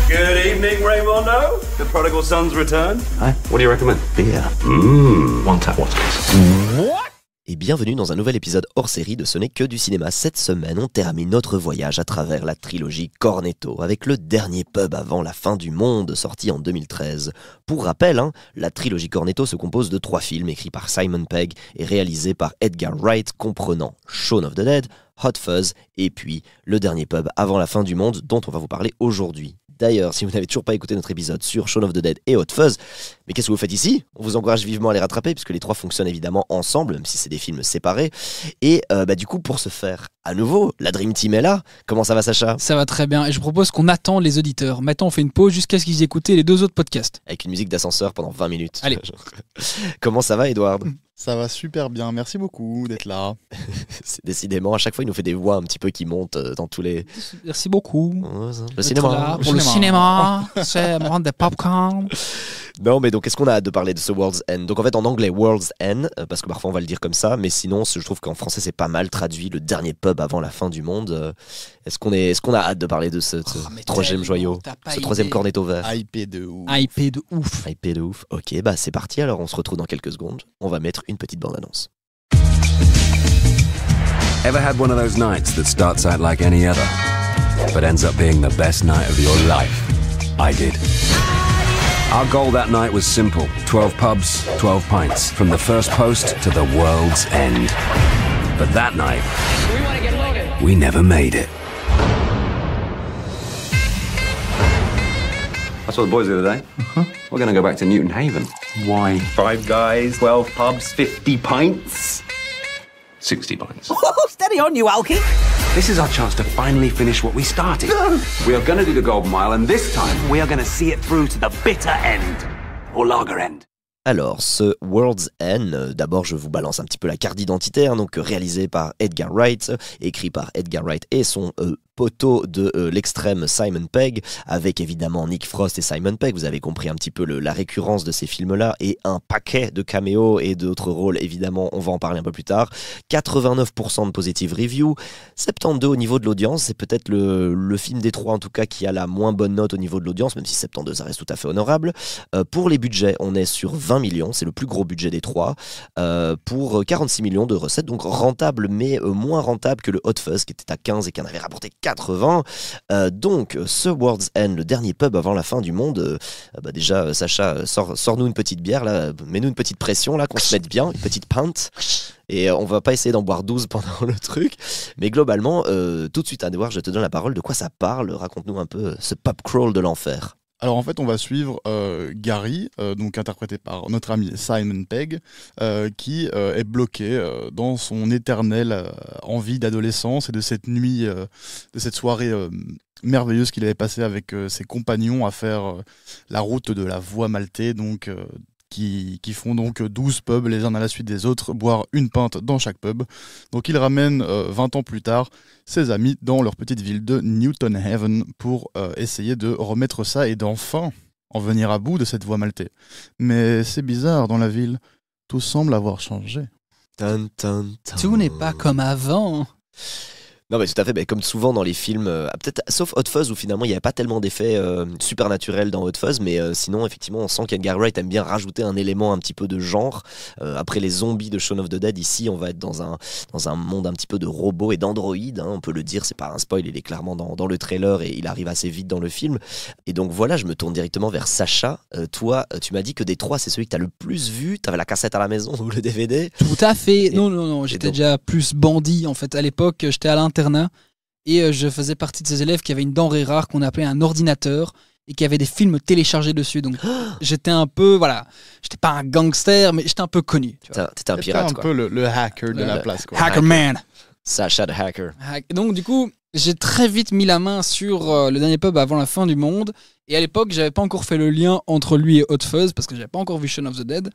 Good evening, Raymondo. The prodigal son's returned. Hi, what do you recommend? Beer. One tap, what's Et bienvenue dans un nouvel épisode hors série de Ce n'est que du cinéma. Cette semaine, on termine notre voyage à travers la trilogie Cornetto avec le dernier pub avant la fin du monde sorti en 2013. Pour rappel, la trilogie Cornetto se compose de 3 films écrits par Simon Pegg et réalisés par Edgar Wright, comprenant Shaun of the Dead, Hot Fuzz et puis le dernier pub avant la fin du monde dont on va vous parler aujourd'hui. D'ailleurs, si vous n'avez toujours pas écouté notre épisode sur Shaun of the Dead et Hot Fuzz, mais qu'est-ce que vous faites ici ? On vous encourage vivement à les rattraper, puisque les 3 fonctionnent évidemment ensemble, même si c'est des films séparés. Et du coup, pour ce faire, à nouveau, la Dream Team est là. Comment ça va, Sacha ? Ça va très bien, et je propose qu'on attend les auditeurs. Maintenant, on fait une pause jusqu'à ce qu'ils écoutent les 2 autres podcasts. Avec une musique d'ascenseur pendant 20 minutes. Allez. Comment ça va, Edouard ? Ça va super bien, merci beaucoup d'être là. C'est décidément, à chaque fois, il nous fait des voix un petit peu qui montent dans tous les... Merci beaucoup. Le cinéma. Pour le cinéma, c'est moment de popcorn. Non, mais donc, est-ce qu'on a hâte de parler de ce World's End ? Donc, en fait, en anglais, World's End, parce que parfois on va le dire comme ça, mais sinon, je trouve qu'en français, c'est pas mal traduit, le dernier pub avant la fin du monde. Est-ce qu'on a hâte de parler de ce troisième joyau, ce troisième Cornetto vert ? Hypé de ouf. Hypé de ouf. Hypé de ouf. Ok, c'est parti, alors on se retrouve dans quelques secondes. On va mettre une petite bande-annonce. Ever had one of those nights that starts out like any other, but ends up being the best night of your life? I did. Our goal that night was simple. 12 pubs, 12 pints, from the first post to the world's end. But that night, we never made it. I saw the boys the other day. We're going to go back to Newton Haven. Why? 5 guys, 12 pubs, 50 pints. 60 pints. Steady on, you alky. This is our chance to finally finish what we started. We are going to do the Golden Mile, and this time, We are going to see it through to the bitter end. Or lager end. Alors, ce World's End, d'abord je vous balance un petit peu la carte d'identité, donc réalisé par Edgar Wright, écrit par Edgar Wright et son poteau de l'extrême Simon Pegg, avec évidemment Nick Frost et Simon Pegg. Vous avez compris un petit peu la récurrence de ces films-là, et un paquet de caméos et d'autres rôles, évidemment, on va en parler un peu plus tard. 89% de positive review, 72 au niveau de l'audience, c'est peut-être le film des 3 en tout cas qui a la moins bonne note au niveau de l'audience, même si 72 ça reste tout à fait honorable. Pour les budgets, on est sur 20 millions, c'est le plus gros budget des 3, pour 46 millions de recettes, donc rentable, mais moins rentable que le Hot Fuzz qui était à 15 et qui en avait rapporté 80. Donc ce World's End, le dernier pub avant la fin du monde, déjà Sacha, sors-nous une petite bière là, mets-nous une petite pression là, qu'on se mette bien, une petite pinte, et on va pas essayer d'en boire 12 pendant le truc, mais globalement tout de suite Edouard, je te donne la parole. De quoi ça parle ? Raconte-nous un peu ce pub crawl de l'enfer. Alors en fait, on va suivre Gary, donc interprété par notre ami Simon Pegg, qui est bloqué dans son éternelle envie d'adolescence et de cette nuit, de cette soirée merveilleuse qu'il avait passée avec ses compagnons à faire la route de la Voie maltaise, donc qui font donc 12 pubs les uns à la suite des autres, boire une pinte dans chaque pub. Donc il ramène 20 ans plus tard ses amis dans leur petite ville de Newton Haven pour essayer de remettre ça et d'enfin en venir à bout de cette Voie maltaise. Mais c'est bizarre, dans la ville, tout semble avoir changé. Tout n'est pas comme avant. Non mais tout à fait, comme souvent dans les films, peut-être sauf Hot Fuzz où finalement il n'y avait pas tellement d'effets supernaturels dans Hot Fuzz, mais sinon effectivement on sent qu'Edgar Wright aime bien rajouter un élément un petit peu de genre. Après les zombies de Shaun of the Dead, ici on va être dans un monde un petit peu de robots et d'androïdes, on peut le dire, c'est pas un spoil, il est clairement dans le trailer et il arrive assez vite dans le film. Et donc voilà, je me tourne directement vers Sacha. Toi, tu m'as dit que des 3 c'est celui que tu as le plus vu, tu avais la cassette à la maison ou le DVD. Tout à fait. Non, j'étais déjà plus bandit en fait. À l'époque, j'étais à l'internat et je faisais partie de ces élèves qui avaient une denrée rare qu'on appelait un ordinateur et qui avait des films téléchargés dessus. Donc j'étais un peu, j'étais pas un gangster, mais j'étais un peu connu. T'étais un pirate, quoi. Un peu le hacker de la place, quoi. Hacker man. Sacha the hacker. Donc du coup, j'ai très vite mis la main sur le dernier pub avant la fin du monde. Et à l'époque, j'avais pas encore fait le lien entre lui et Hot Fuzz parce que j'avais pas encore vu Shaun of the Dead.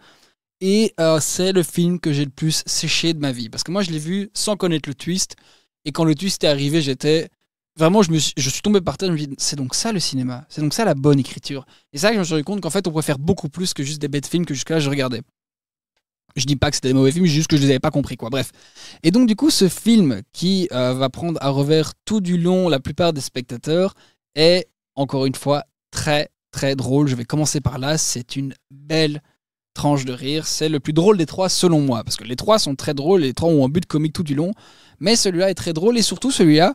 Et c'est le film que j'ai le plus séché de ma vie. Parce que moi, je l'ai vu sans connaître le twist. Et quand le twist est arrivé, j'étais... Vraiment, je suis tombé par terre, je me dis, c'est donc ça le cinéma, c'est donc ça la bonne écriture. Et c'est là que je me suis rendu compte qu'en fait, on pouvait faire beaucoup plus que juste des bêtes films que jusque-là je regardais. Je dis pas que c'était des mauvais films, juste que je les avais pas compris, quoi. Bref. Et donc, du coup, ce film qui va prendre à revers tout du long la plupart des spectateurs est, encore une fois, très très drôle. Je vais commencer par là. C'est une belle tranche de rire. C'est le plus drôle des trois selon moi. Parce que les trois sont très drôles. Les trois ont un but comique tout du long. Mais celui-là est très drôle. Et surtout celui-là,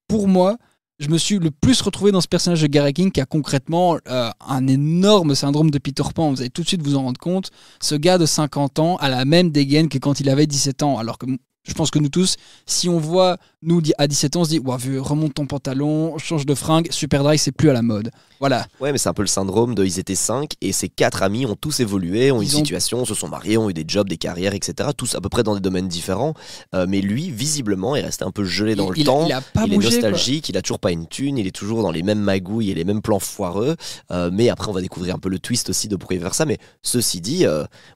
pour moi, je me suis le plus retrouvé dans ce personnage de Gary King qui a concrètement un énorme syndrome de Peter Pan. Vous allez tout de suite vous en rendre compte. Ce gars de 50 ans a la même dégaine que quand il avait 17 ans. Alors que je pense que nous tous, si on voit nous à 17 ans, on se dit « Vieux, remonte ton pantalon, change de fringue, Superdry, c'est plus à la mode. » Voilà. Ouais, mais c'est un peu le syndrome de ils étaient 5 et ces 4 amis ont tous évolué, ont eu une situation, se sont mariés, ont eu des jobs, des carrières, etc. Tous à peu près dans des domaines différents. Mais lui, visiblement, est resté un peu gelé dans le temps. Il a pas il bougé, est nostalgique, il a toujours pas une thune, il est toujours dans les mêmes magouilles et les mêmes plans foireux. Mais après, on va découvrir un peu le twist aussi de pourquoi il veut faire ça. Mais ceci dit,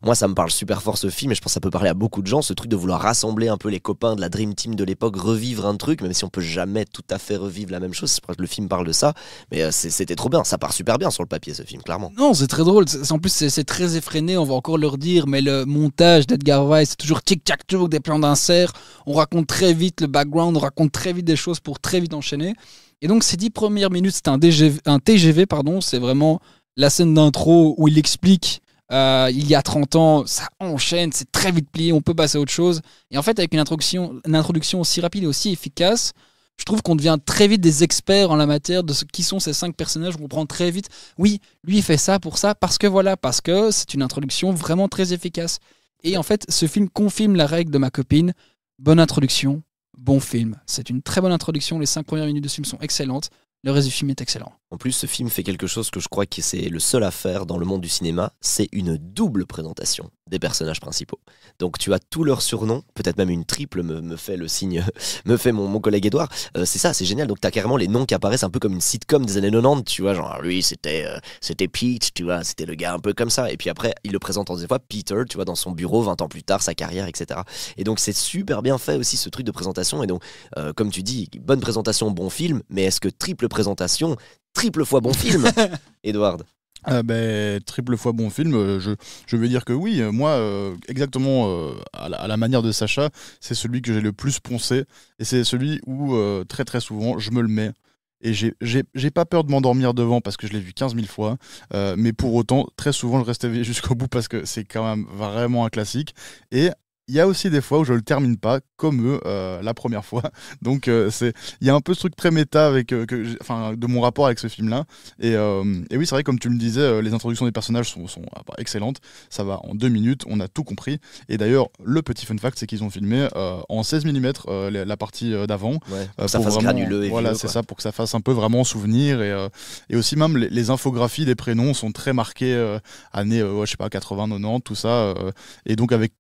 moi, ça me parle super fort ce film et je pense que ça peut parler à beaucoup de gens. Ce truc de vouloir rassembler un peu les copains de la Dream Team de l'époque, revivre un truc, même si on peut jamais tout à fait revivre la même chose. Je crois que le film parle de ça. Mais c'était trop bien. Ça part super bien sur le papier, ce film, clairement. Non, c'est très drôle. En plus, c'est très effréné. On va encore le redire. Mais le montage d'Edgar Wright, c'est toujours tic-tac-toe, des plans d'insert. On raconte très vite le background. On raconte très vite des choses pour très vite enchaîner. Et donc, ces 10 premières minutes, c'est un TGV, pardon. C'est vraiment la scène d'intro où il explique il y a 30 ans, ça enchaîne, c'est très vite plié, on peut passer à autre chose. Et en fait, avec une introduction aussi rapide et aussi efficace, je trouve qu'on devient très vite des experts en la matière de qui sont ces 5 personnages. On comprend très vite, oui, lui il fait ça pour ça, parce que c'est une introduction vraiment très efficace. Et en fait, ce film confirme la règle de ma copine, bonne introduction, bon film. C'est une très bonne introduction, les 5 premières minutes de ce film sont excellentes, le reste du film est excellent. En plus, ce film fait quelque chose que je crois que c'est le seul à faire dans le monde du cinéma, c'est une double présentation des personnages principaux. Donc tu as tous leurs surnoms, peut-être même une triple, me fait le signe, me fait mon collègue Edouard. C'est ça, c'est génial. Donc tu as carrément les noms qui apparaissent un peu comme une sitcom des années 90, tu vois, genre lui c'était Pete, tu vois, c'était le gars un peu comme ça. Et puis après, il le présente en des fois Peter, tu vois, dans son bureau 20 ans plus tard, sa carrière, etc. Et donc c'est super bien fait aussi ce truc de présentation. Et donc, comme tu dis, bonne présentation, bon film, mais est-ce que triple présentation, triple fois bon film, Edward? Triple fois bon film, je veux dire que oui, moi, exactement à la manière de Sacha, c'est celui que j'ai le plus poncé, et c'est celui où très très souvent je me le mets. Et j'ai pas peur de m'endormir devant parce que je l'ai vu 15 000 fois, mais pour autant, très souvent je reste éveillé jusqu'au bout parce que c'est quand même vraiment un classique. Et il y a aussi des fois où je le termine pas, comme eux, la première fois. Donc il y a un peu ce truc très méta avec, de mon rapport avec ce film-là. Et oui, c'est vrai, comme tu me disais, les introductions des personnages sont excellentes. Ça va en 2 minutes, on a tout compris. Et d'ailleurs, le petit fun fact, c'est qu'ils ont filmé en 16 mm la partie d'avant. Ouais, pour que ça fasse granuleux et voilà, vieux, c'est quoi. ça, pour que ça fasse un peu vraiment souvenir. Et aussi même les infographies des prénoms sont très marquées années, 80, 90, tout ça. Et donc avec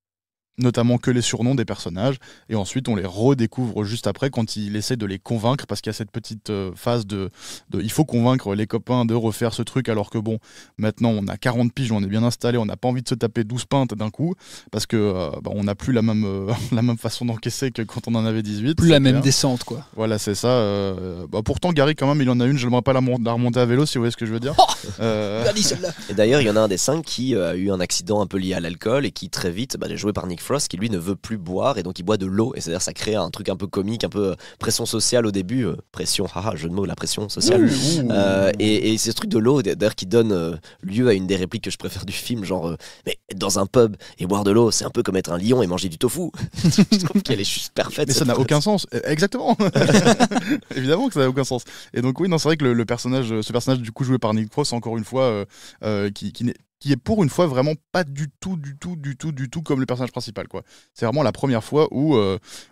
notamment que les surnoms des personnages, et ensuite on les redécouvre juste après quand il essaie de les convaincre, parce qu'il y a cette petite phase de il faut convaincre les copains de refaire ce truc, alors que bon, maintenant on a 40 piges, on est bien installé, on n'a pas envie de se taper 12 pintes d'un coup, parce que on n'a plus la même façon d'encaisser que quand on en avait 18. Plus la même descente, quoi. Voilà, c'est ça. Pourtant Gary, quand même, il en a une, je n'aimerais pas la remonter à vélo, si vous voyez ce que je veux dire. Et d'ailleurs, il y en a un des 5 qui a eu un accident un peu lié à l'alcool et qui très vite est joué par Nick Frost, qui lui ne veut plus boire et donc il boit de l'eau, et c'est-à-dire ça crée un truc un peu comique, un peu pression sociale au début, pression, haha, jeu de mots, la pression sociale. Et c'est ce truc de l'eau d'ailleurs qui donne lieu à une des répliques que je préfère du film, genre mais être dans un pub et boire de l'eau, c'est un peu comme être un lion et manger du tofu. Je trouve qu'elle est juste parfaite. Mais ça n'a aucun sens. Exactement. Évidemment que ça n'a aucun sens. Et donc oui, non, c'est vrai que ce personnage du coup joué par Nick Frost, encore une fois, qui est pour une fois vraiment pas du tout comme le personnage principal, quoi. C'est vraiment la première fois où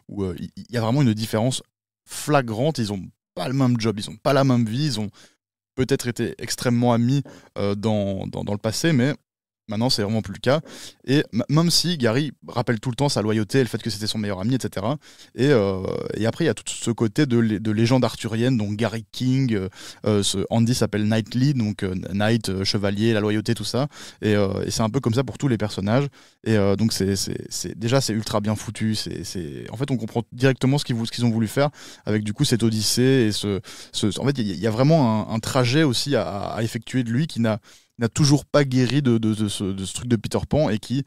il y a vraiment une différence flagrante. Ils ont pas le même job, ils ont pas la même vie, ils ont peut-être été extrêmement amis dans le passé, mais maintenant c'est vraiment plus le cas. Et même si Gary rappelle tout le temps sa loyauté et le fait que c'était son meilleur ami, etc. Et après il y a tout ce côté de légende arthurienne, donc Gary King, Andy s'appelle Knightley, donc Knight, chevalier, la loyauté, tout ça. Et c'est un peu comme ça pour tous les personnages. Et donc déjà c'est ultra bien foutu. En fait on comprend directement ce qu'ils ont voulu faire avec du coup cette odyssée. Et en fait il y a vraiment un trajet aussi à effectuer de lui qui n'a n'a toujours pas guéri de ce truc de Peter Pan et qui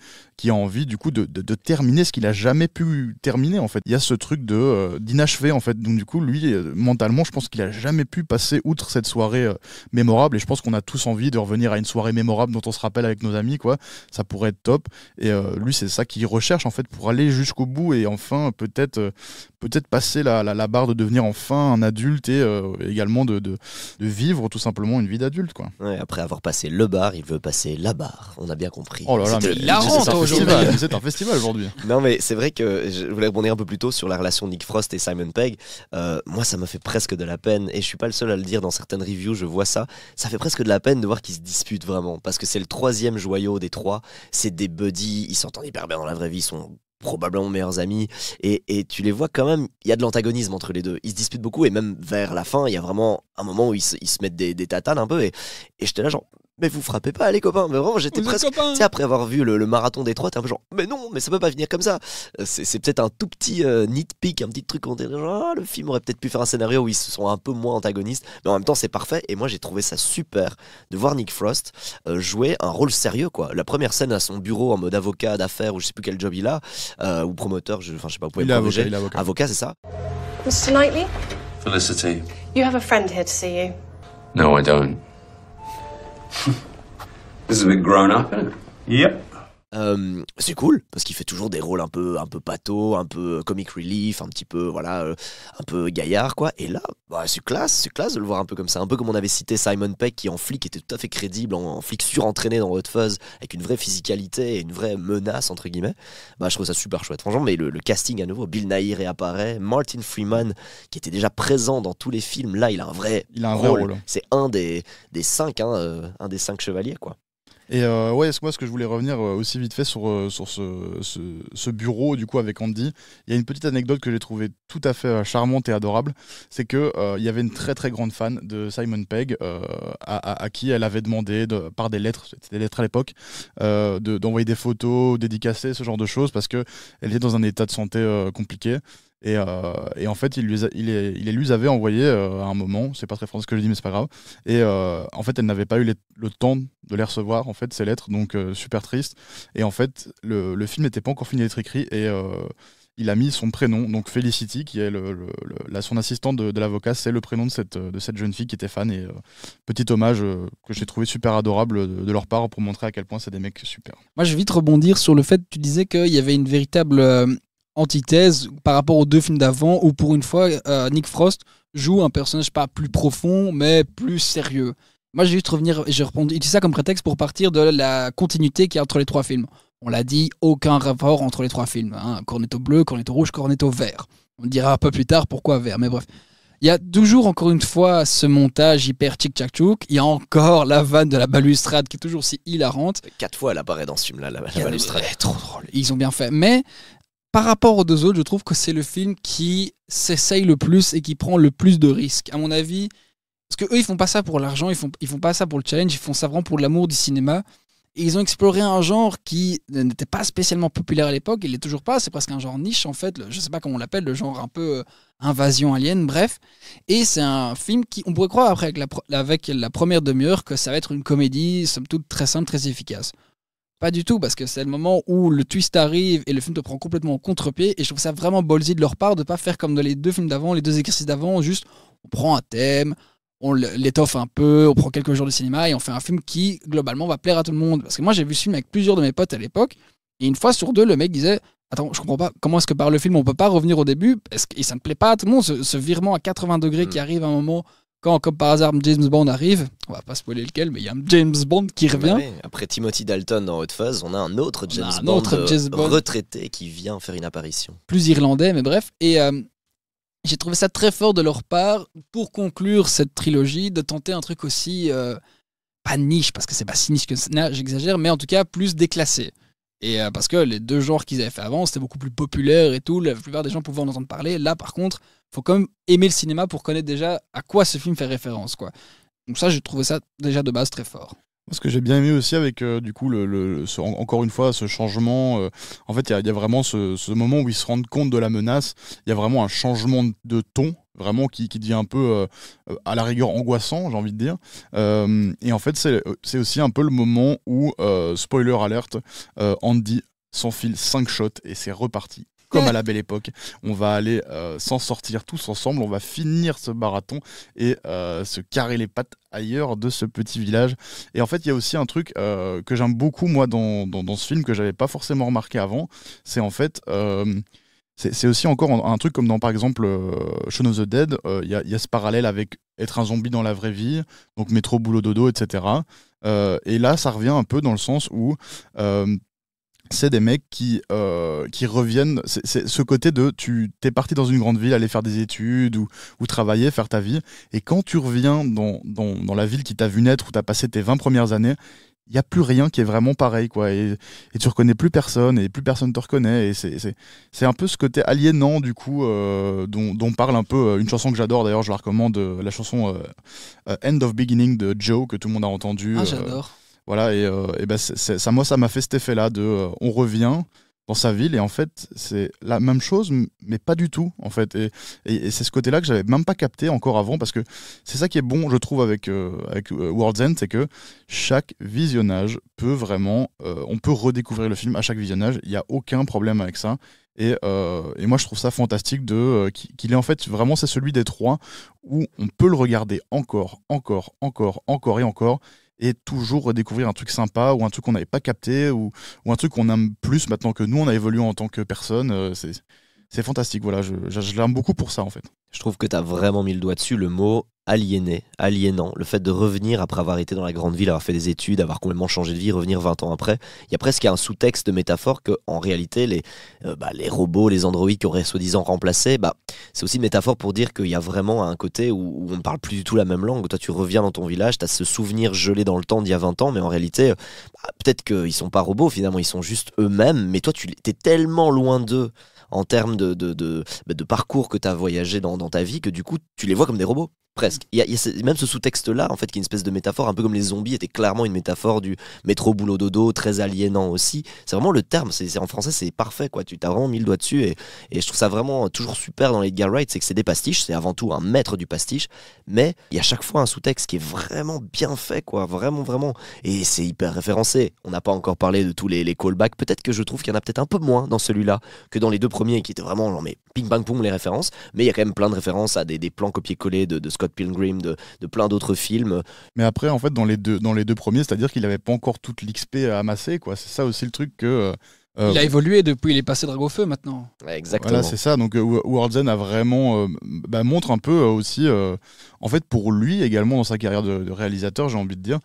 a envie du coup de terminer ce qu'il a jamais pu terminer en fait. Il y a ce truc d'inachevé en fait. Donc du coup lui mentalement je pense qu'il a jamais pu passer outre cette soirée mémorable et je pense qu'on a tous envie de revenir à une soirée mémorable dont on se rappelle avec nos amis quoi. Ça pourrait être top et lui c'est ça qu'il recherche en fait pour aller jusqu'au bout et enfin peut-être passer la barre de devenir enfin un adulte et également de vivre tout simplement une vie d'adulte quoi. Ouais, après avoir passé le bar, il veut passer la barre. On a bien compris. Oh là là, C'était mais hilarant, c'est un aujourd'hui. festival, c'est un festival aujourd'hui. Non mais c'est vrai que je voulais rebondir un peu plus tôt sur la relation Nick Frost et Simon Pegg. Moi ça m'a fait presque de la peine et je suis pas le seul à le dire dans certaines reviews, je vois ça. Ça fait presque de la peine de voir qu'ils se disputent vraiment parce que c'est le troisième joyau des trois. C'est des buddies, ils s'entendent hyper bien dans la vraie vie, ils sont probablement meilleurs amis et tu les vois quand même, il y a de l'antagonisme entre les deux, ils se disputent beaucoup et même vers la fin il y a vraiment un moment où ils se mettent des tatanes un peu et j'étais là genre mais vous frappez pas les copains, mais vraiment j'étais Vous êtes presque, copains. tu sais après avoir vu le marathon des trois t'es un peu genre mais non mais ça peut pas finir comme ça. C'est peut-être un tout petit nitpick, un petit truc où on dirait genre le film aurait peut-être pu faire un scénario où ils se sont un peu moins antagonistes mais en même temps c'est parfait et moi j'ai trouvé ça super de voir Nick Frost jouer un rôle sérieux quoi. La première scène à son bureau en mode avocat d'affaires ou je sais plus quel job il a ou promoteur, je sais pas, vous pouvez Il est me corriger. avocat, C'est ça. Mr. Knightley, Felicity. you have a friend here to see you. No, I don't. This is a bit grown up, isn't it? Yep. C'est cool parce qu'il fait toujours des rôles un peu pâteaux, un peu comic relief, un petit peu voilà, un peu gaillard quoi. Et là, bah, c'est classe de le voir un peu comme ça, un peu comme on avait cité Simon Pegg qui en flic était tout à fait crédible, en flic surentraîné dans Hot Fuzz avec une vraie physicalité et une vraie menace entre guillemets. Bah je trouve ça super chouette. Franchement, mais le casting à nouveau, Bill Nighy réapparaît, Martin Freeman qui était déjà présent dans tous les films, là il a un vrai rôle. C'est un des cinq, un des 5 chevaliers quoi. Et ouais, moi ce que je voulais revenir aussi vite fait sur ce bureau du coup avec Andy, il y a une petite anecdote que j'ai trouvée tout à fait charmante et adorable, c'est que il y avait une très très grande fan de Simon Pegg à qui elle avait demandé par des lettres, c'était des lettres à l'époque, d'envoyer des photos, dédicacer ce genre de choses parce que elle était dans un état de santé compliqué. Et en fait, il lui avait envoyé à un moment, c'est pas très français ce que je dis, mais c'est pas grave. Et en fait, elle n'avait pas eu le temps de les recevoir, en fait, ces lettres, donc super triste. Et en fait, le film n'était pas encore fini d'être écrit et il a mis son prénom, donc Felicity, qui est son assistante de l'avocat, c'est le prénom de cette jeune fille qui était fan. Et petit hommage que j'ai trouvé super adorable de leur part pour montrer à quel point c'est des mecs super. Moi, je vais vite rebondir sur le fait que tu disais qu'il y avait une véritable antithèse par rapport aux deux films d'avant où pour une fois Nick Frost joue un personnage pas plus profond mais plus sérieux. Moi je vais juste revenir, j'ai utilisé ça comme prétexte pour partir de la continuité qu'il y a entre les trois films. On l'a dit, aucun rapport entre les trois films, hein. Cornetto bleu, Cornetto rouge, Cornetto vert. On dira un peu plus tard pourquoi vert, mais bref. Il y a toujours encore une fois ce montage hyper tchic-tchac-tchouk. Il y a encore la vanne de la balustrade qui est toujours si hilarante. 4 fois elle apparaît dans ce film là, la balustrade. Trop drôle, ils ont bien fait. Mais par rapport aux deux autres, je trouve que c'est le film qui s'essaye le plus et qui prend le plus de risques, à mon avis. Parce que eux, ils font pas ça pour l'argent, ils font pas ça pour le challenge, ils font ça vraiment pour l'amour du cinéma. Et ils ont exploré un genre qui n'était pas spécialement populaire à l'époque, il l'est toujours pas, c'est presque un genre niche en fait, je sais pas comment on l'appelle, le genre un peu invasion alien, bref. Et c'est un film qui, on pourrait croire après avec la première demi-heure que ça va être une comédie, somme toute très simple, très efficace. Pas du tout, parce que c'est le moment où le twist arrive et le film te prend complètement au contre-pied. Et je trouve ça vraiment ballsy de leur part de pas faire comme dans les deux films d'avant, les deux exercices d'avant, juste on prend un thème, on l'étoffe un peu, on prend quelques jours de cinéma et on fait un film qui, globalement, va plaire à tout le monde. Parce que moi, j'ai vu ce film avec plusieurs de mes potes à l'époque, et une fois sur deux, le mec disait « Attends, je comprends pas, comment est-ce que par le film, on peut pas revenir au début ?» Et ça ne plaît pas à tout le monde, ce virement à 80 degrés qui arrive à un moment... Quand, comme par hasard, James Bond arrive, on va pas spoiler lequel, mais il y a un James Bond qui revient. Ouais, après Timothy Dalton dans Hot Fuzz, on a un autre James Bond retraité qui vient faire une apparition. Plus irlandais, mais bref. Et j'ai trouvé ça très fort de leur part, pour conclure cette trilogie, de tenter un truc aussi, pas niche, parce que c'est pas si niche que ça, j'exagère, mais en tout cas plus déclassé. Et parce que les deux genres qu'ils avaient fait avant, c'était beaucoup plus populaire et tout, la plupart des gens pouvaient en entendre parler. Là, par contre, faut quand même aimer le cinéma pour connaître déjà à quoi ce film fait référence, quoi. Donc ça, j'ai trouvé ça déjà de base très fort. Ce que j'ai bien aimé aussi avec du coup encore une fois ce changement, en fait il y a vraiment ce moment où ils se rendent compte de la menace, il y a vraiment un changement de ton vraiment qui devient un peu à la rigueur angoissant, j'ai envie de dire, et en fait c'est aussi un peu le moment où spoiler alert, Andy s'enfile 5 shots et c'est reparti. Comme à la belle époque, on va aller s'en sortir tous ensemble, on va finir ce marathon et se carrer les pattes ailleurs de ce petit village. Et en fait, il y a aussi un truc que j'aime beaucoup, moi, dans ce film, que j'avais pas forcément remarqué avant. C'est en fait, c'est aussi encore un truc comme dans, par exemple, Shaun of the Dead, il y a ce parallèle avec être un zombie dans la vraie vie, donc métro, boulot, dodo, etc. Et là, ça revient un peu dans le sens où... c'est des mecs qui reviennent, c'est ce côté de t'es parti dans une grande ville, aller faire des études ou travailler, faire ta vie, et quand tu reviens dans la ville qui t'a vu naître, où t'as passé tes 20 premières années, il n'y a plus rien qui est vraiment pareil, quoi, et tu reconnais plus personne, et plus personne te reconnaît, et c'est un peu ce côté aliénant, du coup, dont parle un peu une chanson que j'adore, d'ailleurs, je la recommande, la chanson End of Beginning de Joe, que tout le monde a entendu. Ah, j'adore. Voilà, et ça m'a fait cet effet-là de on revient dans sa ville, et en fait, c'est la même chose, mais pas du tout, en fait. Et c'est ce côté-là que j'avais même pas capté encore avant, parce que c'est ça qui est bon, je trouve, avec World's End, c'est que chaque visionnage peut vraiment... on peut redécouvrir le film à chaque visionnage, il n'y a aucun problème avec ça. Et moi, je trouve ça fantastique qu'il est en fait vraiment, c'est celui des trois où on peut le regarder encore et encore, et toujours redécouvrir un truc sympa ou un truc qu'on n'avait pas capté ou un truc qu'on aime plus maintenant que nous on a évolué en tant que personne. C'est fantastique, voilà, je l'aime beaucoup pour ça en fait. Je trouve que tu as vraiment mis le doigt dessus, le mot aliéné, aliénant. Le fait de revenir après avoir été dans la grande ville, avoir fait des études, avoir complètement changé de vie, revenir 20 ans après. Il y a presque un sous-texte de métaphore qu'en réalité, les robots, les androïdes qui auraient soi-disant remplacé, c'est aussi une métaphore pour dire qu'il y a vraiment un côté où on ne parle plus du tout la même langue. Toi, tu reviens dans ton village, tu as ce souvenir gelé dans le temps d'il y a 20 ans, mais en réalité, peut-être qu'ils ne sont pas robots, finalement, ils sont juste eux-mêmes, mais toi, tu es tellement loin d'eux en termes de parcours que tu as voyagé dans ta vie, que du coup, tu les vois comme des robots. Presque. Il y a même ce sous-texte-là, en fait, qui est une espèce de métaphore, un peu comme les zombies étaient clairement une métaphore du métro boulot dodo, très aliénant aussi. C'est vraiment le terme, en français, c'est parfait, quoi. Tu t'as vraiment mis le doigt dessus, et je trouve ça vraiment toujours super dans Edgar Wright, c'est que c'est des pastiches, c'est avant tout un maître du pastiche, mais il y a chaque fois un sous-texte qui est vraiment bien fait, quoi. Vraiment, vraiment. Et c'est hyper référencé. On n'a pas encore parlé de tous les callbacks. Peut-être que je trouve qu'il y en a peut-être un peu moins dans celui-là que dans les deux premiers, qui étaient vraiment genre, mais ping bang poum les références, mais il y a quand même plein de références à des plans copier-coller de Scott Pilgrim, de plein d'autres films. Mais après, en fait, dans les deux premiers, c'est-à-dire qu'il n'avait pas encore toute l'XP à amasser, quoi. C'est ça aussi le truc que... il a évolué depuis, il est passé Dragofeu maintenant. Exactement. Voilà, c'est ça. Donc World's End a vraiment montre un peu aussi, en fait, pour lui également dans sa carrière de réalisateur, j'ai envie de dire,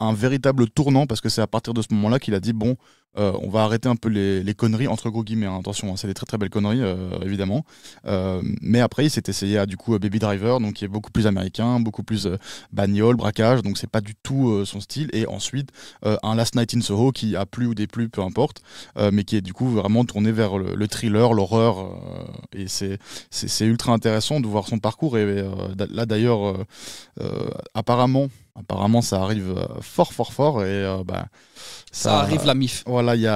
un véritable tournant, parce que c'est à partir de ce moment-là qu'il a dit bon, on va arrêter un peu les conneries, entre gros guillemets, hein, attention, hein, c'est des très très belles conneries, évidemment. Mais après, il s'est essayé à du coup Baby Driver, donc qui est beaucoup plus américain, beaucoup plus bagnole, braquage, donc c'est pas du tout son style. Et ensuite, un Last Night in Soho qui a plu ou déplu, peu importe, mais qui est du coup vraiment tourné vers le thriller, l'horreur. Et c'est ultra intéressant de voir son parcours. Et là d'ailleurs, apparemment, ça arrive fort et ça arrive la MIF. Voilà, il y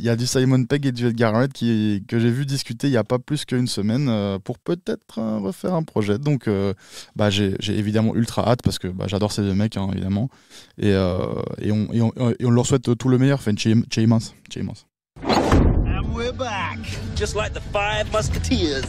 a du Simon Pegg et du Edgar Wright que j'ai vu discuter il n'y a pas plus qu'une semaine pour peut-être refaire un projet. Donc j'ai évidemment ultra hâte, parce que j'adore ces deux mecs, hein, évidemment. Et on leur souhaite tout le meilleur. Enfin, Cheimas. And we're back. Just like the Five Musketeers.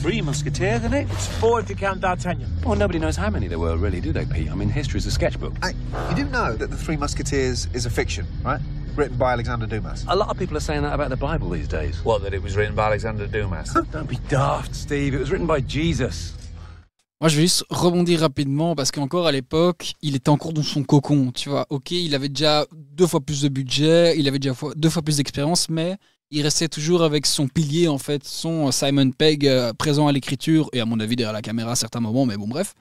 3 Musketeers, isn't it? It's 4 if you count D'Artagnan. Well, nobody knows how many there were, really, do they, Pete? I mean, history's a sketchbook. Hey, you do know that the 3 Musketeers is a fiction, right? Written by Alexander Dumas. A lot of people are saying that about the Bible these days. What, that it was written by Alexander Dumas? Don't be daft, Steve. It was written by Jesus. Moi, je vais juste rebondir rapidement, parce qu'encore à l'époque, il était encore dans son cocon, tu vois. Ok, il avait déjà 2 fois plus de budget, il avait déjà 2 fois plus d'expérience, mais il restait toujours avec son pilier, en fait, son Simon Pegg présent à l'écriture, et à mon avis derrière la caméra à certains moments, mais bon, bref.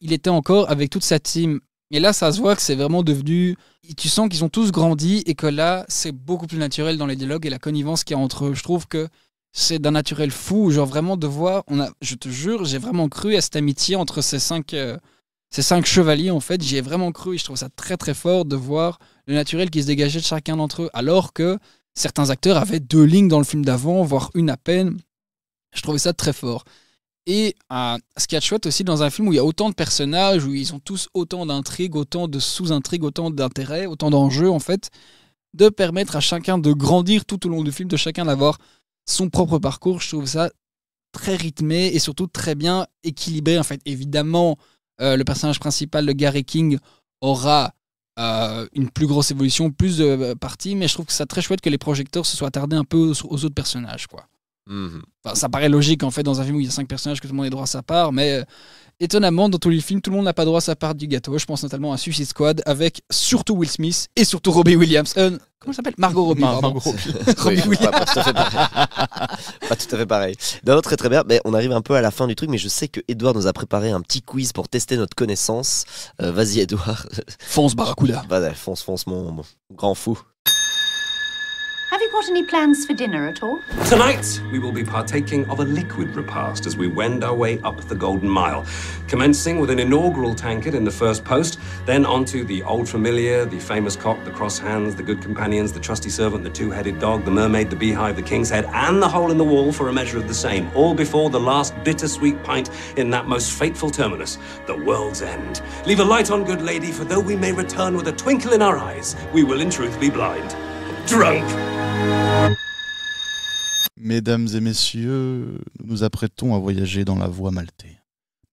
Il était encore avec toute sa team. Et là, ça se voit que c'est vraiment devenu... Tu sens qu'ils ont tous grandi, et que là, c'est beaucoup plus naturel dans les dialogues et la connivence qu'il y a entre eux. Je trouve que c'est d'un naturel fou, genre vraiment de voir... Je te jure, j'ai vraiment cru à cette amitié entre ces 5 ces 5 chevaliers, en fait, j'y ai vraiment cru et je trouve ça très très fort de voir le naturel qui se dégageait de chacun d'entre eux, alors que certains acteurs avaient 2 lignes dans le film d'avant, voire une à peine. Je trouvais ça très fort. Et ce qui est chouette aussi dans un film où il y a autant de personnages, où ils ont tous autant d'intrigues, autant de sous-intrigues, autant d'intérêts, autant d'enjeux, en fait, de permettre à chacun de grandir tout au long du film, de chacun d'avoir son propre parcours. Je trouve ça très rythmé et surtout très bien équilibré. En fait, évidemment, le personnage principal de Gary King aura une plus grosse évolution, plus de parties, mais je trouve que c'est très chouette que les projecteurs se soient attardés un peu aux autres personnages, quoi. Enfin, ça paraît logique en fait dans un film où il y a 5 personnages que tout le monde ait droit à sa part, mais étonnamment dans tous les films tout le monde n'a pas droit à sa part du gâteau. Je pense notamment à Suicide Squad avec surtout Will Smith et surtout Robbie Williams. Comment elle s'appelle? Margot Robbie. Margot Robbie. Oui, pas tout à fait pareil. Pas tout à fait pareil. Non, très très bien. Mais on arrive un peu à la fin du truc, mais je sais que Edouard nous a préparé un petit quiz pour tester notre connaissance. Vas-y Edouard. Fonce Barracuda. Vas-y, fonce mon grand fou. Have you got any plans for dinner at all? Tonight, we will be partaking of a liquid repast as we wend our way up the Golden Mile, commencing with an inaugural tankard in the first post, then onto the old familiar, the famous cock, the cross hands, the good companions, the trusty servant, the two-headed dog, the mermaid, the beehive, the king's head, and the hole in the wall for a measure of the same, all before the last bittersweet pint in that most fateful terminus, the world's end. Leave a light on, good lady, for though we may return with a twinkle in our eyes, we will in truth be blind. Drunk. Mesdames et messieurs, nous nous apprêtons à voyager dans la voie maltaise.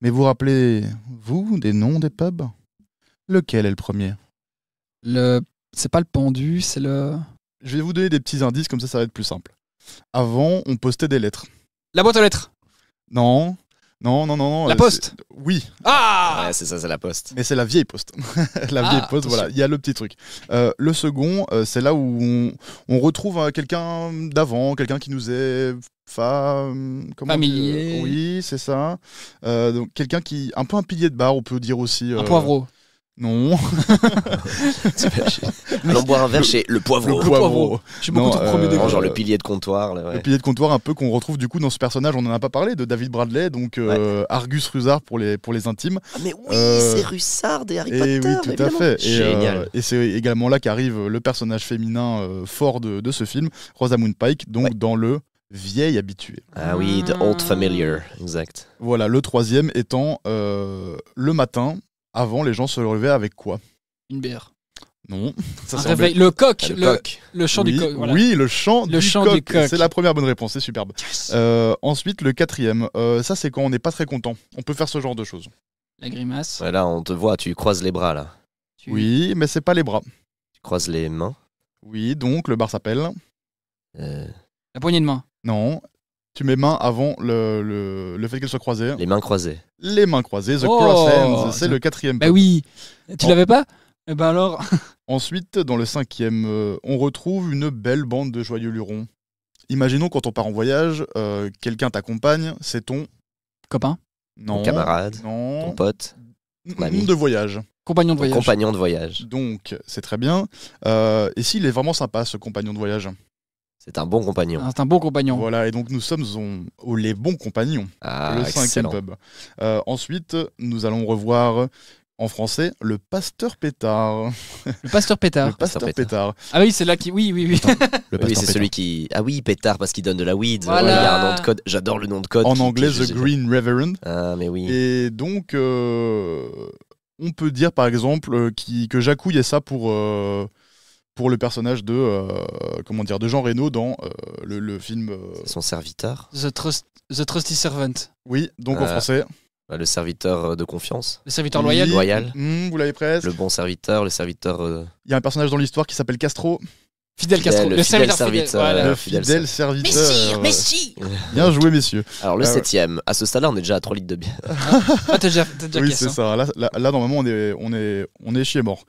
Mais vous rappelez-vous des noms des pubs? Lequel est le premier? C'est pas le pendu, c'est le... Je vais vous donner des petits indices, comme ça va être plus simple. Avant, on postait des lettres. La boîte aux lettres. Non. La poste. Oui. Ah ouais, c'est ça, c'est la poste. Mais c'est la vieille poste. La vieille poste, voilà. Il y a le petit truc. Le second, c'est là où on retrouve quelqu'un d'avant, quelqu'un qui nous est familier. Oui, c'est ça. Donc quelqu'un qui, un peu un pilier de bar, on peut dire aussi. Un poivreau. Non. Allons boire un verre chez le poivreau. Le poivreau. Je suis beaucoup trop premier degré. Genre le pilier de comptoir. Là, ouais. Le pilier de comptoir, un peu qu'on retrouve du coup dans ce personnage, on en a pas parlé, de David Bradley, donc Argus Russard pour les intimes. Ah mais oui, c'est Russard et Harry Potter. Oui, tout à fait. Génial. Et c'est également là qu'arrive le personnage féminin fort de ce film, Rosamund Pike, donc dans le vieil habitué. Ah oui, The Old Familiar, exact. Voilà, le troisième étant le matin. Avant, les gens se levaient avec quoi? Une bière. Non. Ça un réveil. Le coq. Le chant du coq. Voilà. Oui, le chant du coq. C'est la première bonne réponse, c'est superbe. Yes. Ensuite, le quatrième. Ça, c'est quand on n'est pas très content. On peut faire ce genre de choses. La grimace. Ouais, là, on te voit, tu croises les bras, là. Oui, mais c'est pas les bras. Tu croises les mains. Oui, donc le bar s'appelle... La poignée de main. Non. Tu mets main avant le fait qu'elles soient croisées. Les mains croisées. Les mains croisées, the cross hands, c'est le quatrième. Bah oui, tu l'avais pas? Eh ben alors. Ensuite, dans le cinquième, on retrouve une belle bande de joyeux lurons. Imaginons quand on part en voyage, quelqu'un t'accompagne, c'est ton... Copain? Non. Ton camarade? Non. Ton pote? Ton ami? De voyage. Compagnon de voyage. Compagnon de voyage. Donc, c'est très bien. Et s'il est vraiment sympa, ce compagnon de voyage? C'est un bon compagnon. C'est un bon compagnon. Voilà, et donc nous sommes les bons compagnons. Ah, le cinquième pub. Ensuite, nous allons revoir en français le pasteur pétard. Le pasteur pétard. Le pasteur pétard. Ah oui, c'est là qui. Oui. Oui, c'est celui qui. Ah oui, pétard parce qu'il donne de la weed. Voilà. Ouais, il y a un nom de code. J'adore le nom de code. En anglais, The Green Reverend. Ah, mais oui. Et donc, on peut dire par exemple que jacouille ça pour le personnage de Jean Reno dans le film. Son serviteur. The Trusty Servant. Oui, donc en français. Le serviteur de confiance. Le serviteur loyal. Vous l'avez presque. Le bon serviteur, le serviteur. Il y a un personnage dans l'histoire qui s'appelle Castro. Fidel Castro, le fidèle serviteur. Voilà. Le fidèle serviteur. Messire. Bien joué, messieurs. Alors, le septième. À ce stade-là, on est déjà à 3 litres de bière. Ah, t'as déjà oui, c'est ça. Là, normalement, on est chier mort.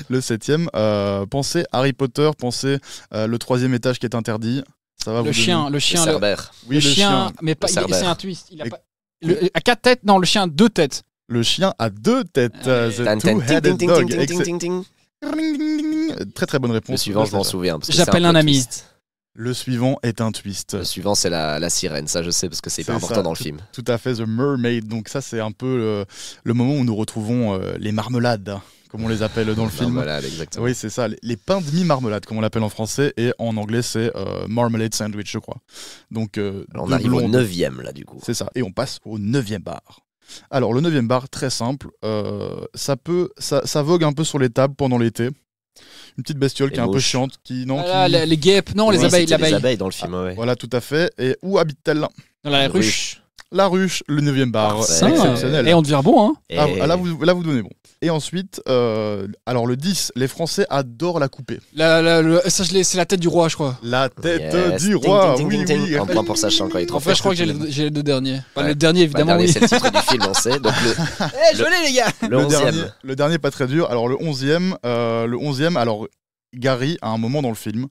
Le septième. Pensez Harry Potter, pensez le troisième étage qui est interdit. Ça va le chien. Oui, le chien. Mais pas. C'est un twist. Il a pas. À 4 têtes. Non, le chien a 2 têtes. Le chien a 2 têtes. The two-headed dog. Très très bonne réponse. Le suivant, je m'en souviens. J'appelle un ami. Le suivant est un twist. Le suivant, c'est la sirène, ça je sais parce que c'est hyper important dans le film. Tout à fait, The Mermaid. Donc ça, c'est un peu le moment où nous retrouvons les marmelades, comme on les appelle dans le film. Marmelade, exactement. Oui, c'est ça, les pains demi-marmelade, comme on l'appelle en français, et en anglais, c'est marmalade sandwich, je crois. Donc, alors on arrive au 9e, là, du coup. C'est ça, et on passe au 9e bar. Alors, le 9e bar, très simple, ça vogue un peu sur les tables pendant l'été. Une petite bestiole qui est un peu chiante. Les guêpes, non, les abeilles. Les abeilles dans le film, ouais. Voilà, tout à fait. Et où habite-t-elle? Dans la ruche. La ruche, le 9e bar. Exceptionnel. Et on devient bon, hein. Là, vous donnez bon. Et ensuite, alors le 10, les Français adorent la couper. Ça, c'est la tête du roi, je crois. La tête du roi, oui. Un point pour Sachant quand il est trop fort. Je crois que j'ai les deux derniers. Le dernier, évidemment, oui. C'est le titre du film, on sait. Donc je l'ai, les gars. Le 11e. Le dernier, pas très dur. Alors le 11e, alors Gary, à un moment dans le film,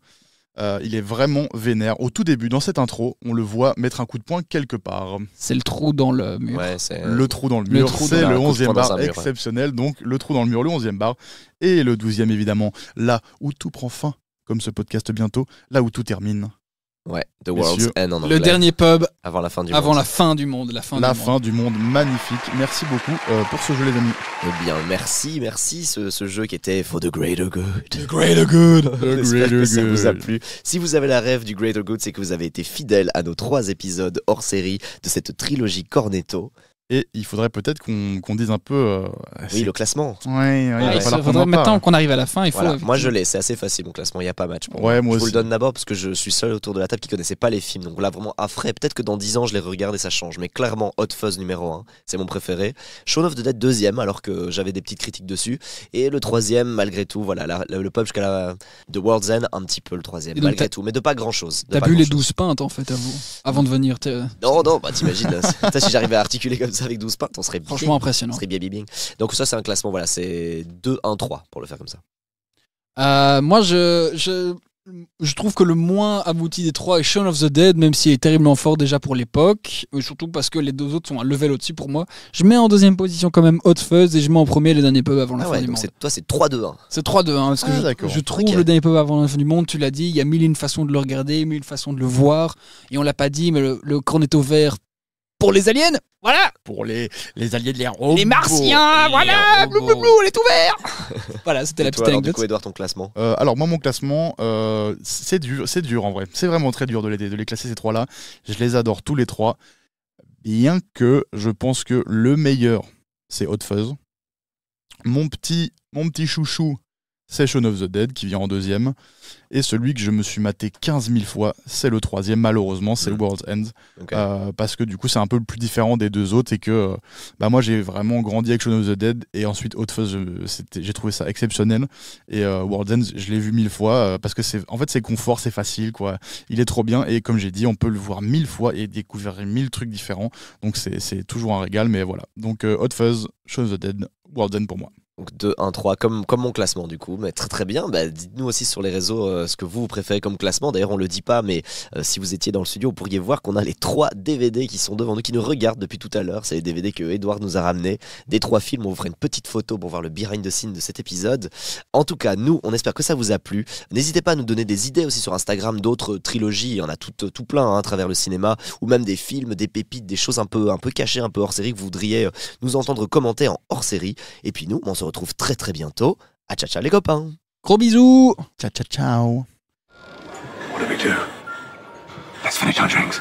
il est vraiment vénère. Au tout début, dans cette intro, on le voit mettre un coup de poing quelque part. C'est le trou dans le mur. Ouais, c'est le trou dans le mur, c'est le 11e bar exceptionnel. Donc le trou dans le mur, le 11e bar. Et le 12e, évidemment, là où tout prend fin, comme ce podcast bientôt, là où tout termine. Ouais, The World's End en anglais. Le dernier pub avant la fin du monde. La fin du monde. La fin du monde, magnifique. Merci beaucoup pour ce jeu, les amis. Eh bien, merci ce jeu qui était For the Greater Good. The Greater Good. J'espère que ça vous a plu. Si vous avez la rêve du Greater Good, c'est que vous avez été fidèle à nos 3 épisodes hors série de cette trilogie Cornetto. Et il faudrait peut-être qu'on dise un peu... le classement. Il faudrait maintenant qu'on arrive à la fin. Moi je l'ai, c'est assez facile mon classement, il n'y a pas match pour moi. Je vous le donne d'abord parce que je suis seul autour de la table qui ne connaissait pas les films. Donc là vraiment à frais, peut-être que dans 10 ans je les regarde et ça change. Mais clairement Hot Fuzz numéro 1, c'est mon préféré. Shaun of the Dead 2e alors que j'avais des petites critiques dessus. Et le 3e malgré tout, voilà, le pub jusqu'à la The World's End, un petit peu le 3e malgré tout. Mais de pas grand chose. T'as bu les 12 pintes en fait avant de venir. Non, bah t'imagines, si j'arrivais à articuler comme ça avec 12 pintes, on serait franchement impressionnant. Donc ça c'est un classement, voilà, c'est 2-1-3 pour le faire comme ça. Moi je trouve que le moins abouti des 3 est Shaun of the Dead, même s'il est terriblement fort déjà pour l'époque, surtout parce que les 2 autres sont un level au-dessus pour moi. Je mets en 2e position quand même Hot Fuzz et je mets en premier Le Dernier Pub avant la fin du monde. Toi c'est 3-2-1. C'est 3-2-1 parce que je trouve Le Dernier Pub avant la fin du monde, tu l'as dit, il y a 1001 façons de le regarder, 1001 façons de le voir, et on l'a pas dit, mais le Cornetto vert pour les aliens, voilà. Pour les aliens, les robots. Les martiens, voilà. Blou, elle est ouvert. Voilà, c'était la petite anecdote. Du coup, Edouard, ton classement. Alors moi, mon classement, c'est dur en vrai. C'est vraiment très dur de les classer ces 3-là. Je les adore tous les 3. Bien que je pense que le meilleur, c'est Hot Fuzz. Mon petit chouchou, c'est Shaun of the Dead qui vient en 2e. Et celui que je me suis maté 15 000 fois, c'est le 3e, malheureusement, c'est le World's End. Okay. Parce que du coup, c'est un peu plus différent des 2 autres et que moi, j'ai vraiment grandi avec Shaun of the Dead et ensuite Hot Fuzz, j'ai trouvé ça exceptionnel. Et World's End, je l'ai vu 1000 fois parce que c'est confort, c'est facile, quoi. Il est trop bien et comme j'ai dit, on peut le voir 1000 fois et découvrir 1000 trucs différents. Donc, c'est toujours un régal, mais voilà. Donc, Hot Fuzz, Shaun of the Dead, World's End pour moi. Donc 2-1-3 comme mon classement du coup, mais très bien. Dites-nous aussi sur les réseaux ce que vous préférez comme classement. D'ailleurs on le dit pas, mais si vous étiez dans le studio vous pourriez voir qu'on a les 3 DVD qui sont devant nous, qui nous regardent depuis tout à l'heure. C'est les DVD que Edouard nous a ramenés des 3 films. On vous fera une petite photo pour voir le behind the scene de cet épisode. En tout cas nous on espère que ça vous a plu. N'hésitez pas à nous donner des idées aussi sur Instagram d'autres trilogies. Il y en a tout plein à travers le cinéma, ou même des films, des pépites, des choses un peu cachées, un peu hors série que vous voudriez nous entendre commenter en hors série. Et puis nous on se retrouve très bientôt. À ciao les copains. Gros bisous. Ciao. What do we do? Let's finish our drinks.